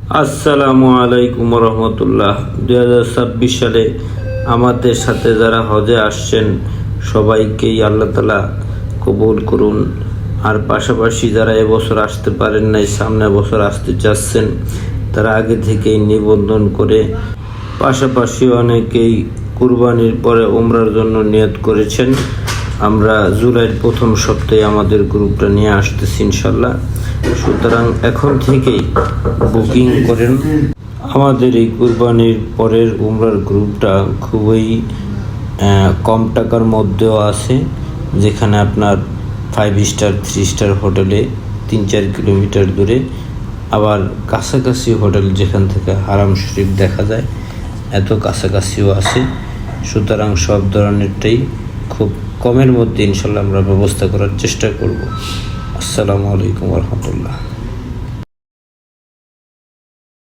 আসসালামু আলাইকুম রহমতুল্লাহ। 2026 সালে আমাদের সাথে যারা হজে আসছেন সবাইকেই আল্লাহ তাআলা কবুল করুন। আর পাশাপাশি যারা এবছর আসতে পারেন নাই, সামনে বছর আসতে চাচ্ছেন, তারা আগে থেকেই নিবন্ধন করে, পাশাপাশি অনেকেই কুরবানির পরে উমরার জন্য নিয়ত করেছেন। আমরা জুলাইয়ের প্রথম সপ্তাহে আমাদের গ্রুপটা নিয়ে আসতেছি ইনশাল্লাহ। সুতরাং এখন থেকেই বুকিং করেন। আমাদের এই কুরবানির পরের উমরার গ্রুপটা খুবই কম টাকার মধ্যেও আছে, যেখানে আপনার 5 স্টার 3 স্টার হোটেলে 3-4 কিলোমিটার দূরে, আবার কাছাকাছি হোটেল যেখান থেকে হারাম শরীফ দেখা যায়, এত কাছাকাছিও আছে। সুতরাং সব ধরনেরটাই খুব কমের মধ্যে ইনশাল্লাহ আমরা ব্যবস্থা করার চেষ্টা করব। আসসালামু আলাইকুম রহমতুল্লাহ।